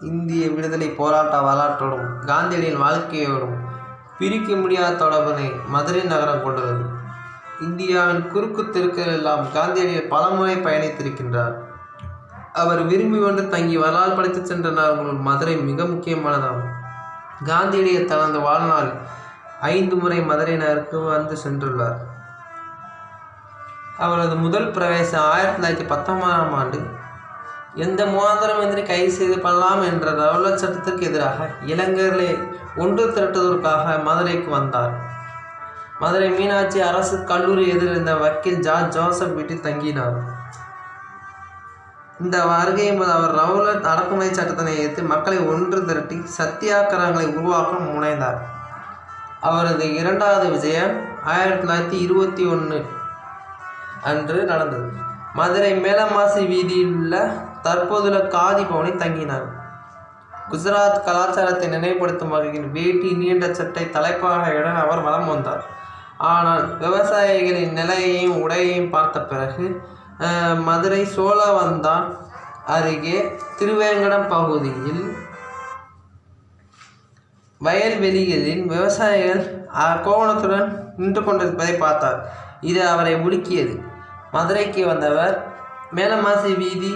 இந்திய விடுதலை போராட்ட வரலாற்றோடும் காந்தியடியின் வாழ்க்கையோடும் பிரிக்க முடியாத தொடர்பினை மதுரை நகரம் கொண்டுள்ளது. இந்தியாவின் குறுக்கு தெருக்கள் எல்லாம் காந்தியடிகள் பலமுறை பயணித்திருக்கின்றார். அவர் விரும்பி கொண்டு தங்கி வரலாறு படித்து சென்ற நகரங்களுள் மதுரை மிக முக்கியமானதாகும். காந்தியடிகள் தனது வாழ்நாள் 5 முறை மதுரை நகருக்கு வந்து சென்றுள்ளார். அவரது முதல் பிரவேசம் 1919ஆம் ஆண்டு எந்த முகாந்திரமின்றி கைது செய்து பண்ணலாம் என்ற ரவுலட் சட்டத்திற்கு எதிராக இளைஞர்களை ஒன்று திரட்டுவதற்காக மதுரைக்கு வந்தார். மதுரை மீனாட்சி அரசு கல்லூரி எதிர்ந்த வக்கீல் ஜார்ஜ் ஜோசப் வீட்டில் தங்கினார். இந்த வருகையின் போது அவர் ரவுலட் அடக்குமுறை சட்டத்தினை எதிர்த்து மக்களை ஒன்று திரட்டி சத்தியாகிரகங்களை உருவாக்க முனைந்தார். அவரது இரண்டாவது விஜயம் 1921 அன்று நடந்தது. மதுரை மேலமாசி வீதியில் உள்ள தற்போதுள்ள காதி பவனில் தங்கினார். குஜராத் கலாச்சாரத்தை நினைவுபடுத்தும் வகையில் வேட்டி நீண்ட சட்டை தலைப்பாகையுடன் அவர் வலம் வந்தார். ஆனால் விவசாயிகளின் நிலையையும் உடையையும் பார்த்த பிறகு மதுரை சோழவந்தான் அருகே திருவேங்கடம் பகுதியில் வயல்வெளிகளில் விவசாயிகள் கோவணத்துடன் நின்று கொண்டிருப்பதை பார்த்தார். இது அவரை உலுக்கியது. மதுரைக்கு வந்தவர் மேலமாசி வீதி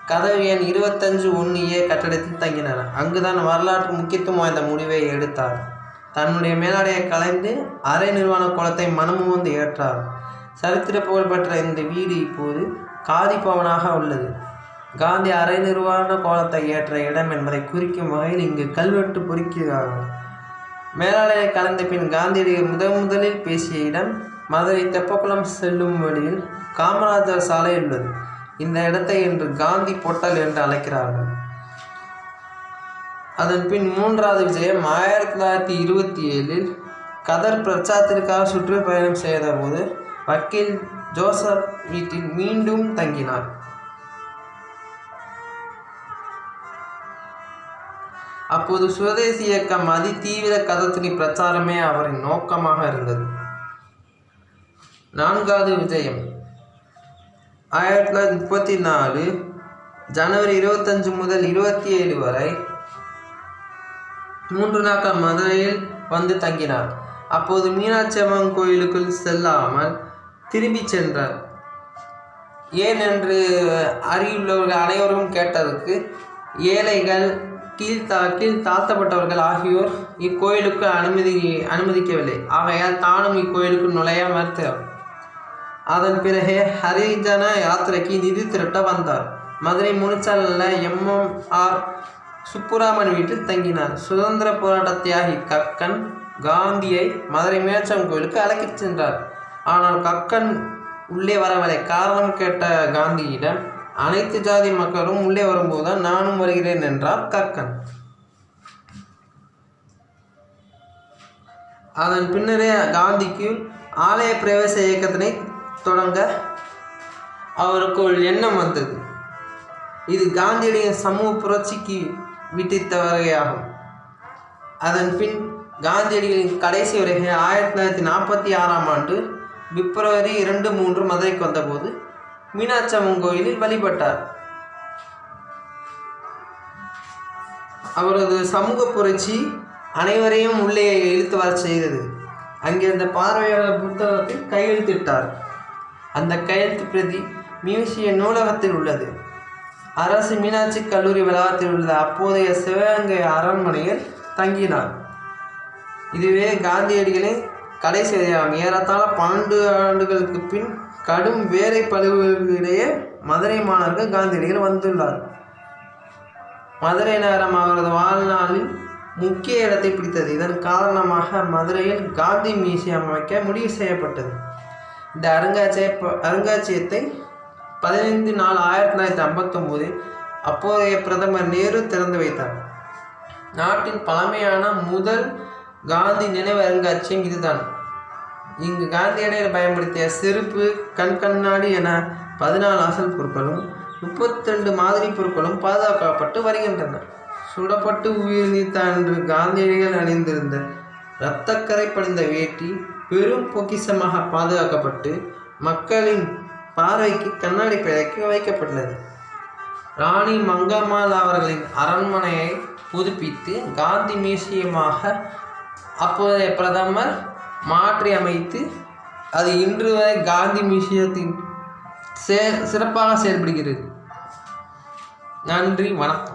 கதவு எண் 25(1)A கட்டடத்தில் தங்கினார். அங்குதான் வரலாற்று முக்கியத்துவம் வாய்ந்த முடிவை எடுத்தார். தன்னுடைய மேலாடையை கலைந்து அரை நிர்வாண கோலத்தை மனமுவந்து ஏற்றார். சரித்திர புகழ்பெற்ற இந்த வீடு இப்போது காதி பவனாக உள்ளது. காந்தி அரை நிர்வாண கோலத்தை ஏற்ற இடம் என்பதை குறிக்கும் வகையில் இங்கு கல்வெட்டு பொறிக்கிறார்கள். மேலாடையை கலைந்த பின் காந்தியடிகள் முதலில் பேசிய இடம் மதுரை தெப்பக்குளம் செல்லும் வழியில் காமராஜர் சாலை உள்ளது. இந்த இடத்தை இன்று காந்தி பொட்டல் என்று அழைக்கிறார்கள். அதன் பின் மூன்றாவது விஜயம் 1927இல் கதர் பிரச்சாரத்திற்காக சுற்றுப்பயணம் செய்த போது வக்கீல் ஜோசப் வீட்டில் மீண்டும் தங்கினார். அப்போது சுதேசி இயக்கம் அதிதீவிர கதத்துணி பிரச்சாரமே அவரின் நோக்கமாக இருந்தது. நான்காவது விஜயம் 1934 ஜனவரி 25 முதல் 27 வரை 3 நாட்கள் மதுரையில் வந்து தங்கினார். அப்போது மீனாட்சி அம்மன் கோயிலுக்குள் செல்லாமல் திரும்பி சென்றார். ஏன் என்று அருகிலுள்ளவர்கள் அனைவரும் கேட்டதற்கு ஏழைகள் கீழ் தாழ்த்தப்பட்டவர்கள் ஆகியோர் இக்கோயிலுக்கு அனுமதிக்கவில்லை. ஆகையால் தானும் இக்கோயிலுக்கு நுழைய மறுத்தார். அதன் பிறகு ஹரிஜன யாத்திரைக்கு நிதி திரட்ட வந்தார். மதுரை முனிச்சாலையில் MMR சுப்புராமன் வீட்டில் தங்கினார். சுதந்திர போராட்ட தியாகி கக்கன் காந்தியை மதுரை மீனாட்சி கோயிலுக்கு அழைத்துச் சென்றார். ஆனால் கக்கன் உள்ளே வரவில்லை. காரணம் கேட்ட காந்தியிடம் அனைத்து ஜாதி மக்களும் உள்ளே வரும்போதுதான் நானும் வருகிறேன் என்றார் கக்கன். அதன் பின்னரே காந்திக்கு ஆலய பிரவேச இயக்கத்தினை தொடங்க அவருக்குள் எண்ணம் வந்தது. இது காந்தியடியின் சமூக புரட்சிக்கு விட்டித்த வகையாகும். அதன் பின் காந்தியடிகளின் கடைசி வருகை 1946ஆம் ஆண்டு பிப்ரவரி 2-3 மதுரைக்கு வந்தபோது மீனாட்சி அம்மன் கோயிலில் வழிபட்டார். அவரது சமூக புரட்சி அனைவரையும் உள்ளே இழுத்து வர செய்தது. அங்கிருந்த பார்வையாளர் புத்தகத்தில் கையெழுத்திட்டார். அந்த கையெழுத்து பிரதி மியூசியம் நூலகத்தில் உள்ளது. அரசு மீனாட்சி கல்லூரி வளாகத்தில் உள்ள அப்போதைய சிவகங்கை அரண்மனையில் தங்கினார். இதுவே காந்தியடிகளின் கடைசி விஜயம். ஏறத்தாழ 12 ஆண்டுகளுக்கு பின் கடும் வேலை பழுவிடையே மதுரை மாநகருக்கு காந்தியடிகள் வந்துள்ளார். மதுரை நகரம் அவரது வாழ்நாளில் முக்கிய இடத்தை பிடித்தது. இதன் காரணமாக மதுரையில் காந்தி மியூசியம் அமைக்க முடிவு செய்யப்பட்டது. இந்த அருங்காட்சியகத்தை 15/4/1959 அப்போதைய பிரதமர் நேரு திறந்து வைத்தார். நாட்டின் பழமையான முதல் காந்தி நினைவு அருங்காட்சியகம் இதுதான். இங்கு காந்தியடிகள் பயன்படுத்திய செருப்பு, கண்ணாடி என 14 அசல் பொருட்களும் 32 மாதிரி பொருட்களும் பாதுகாக்கப்பட்டு வருகின்றன. சுடப்பட்டு உயிர் நீத்த அன்று காந்தியடிகள் அணிந்திருந்த இரத்தக்கரை படிந்த வேட்டி பெரும் பொக்கிஷமாக பாதுகாக்கப்பட்டு மக்களின் பார்வைக்கு கண்ணாடி பிழைக்கு வைக்கப்பட்டுள்ளது. ராணி மங்கம்மாள் அவர்களின் அரண்மனையை புதுப்பித்து காந்தி மியூசியமாக அப்போதைய பிரதமர் மாற்றி அமைத்து அது இன்று வரை காந்தி மியூசியத்தின் சிறப்பாக செயல்படுகிறது. நன்றி, வணக்கம்.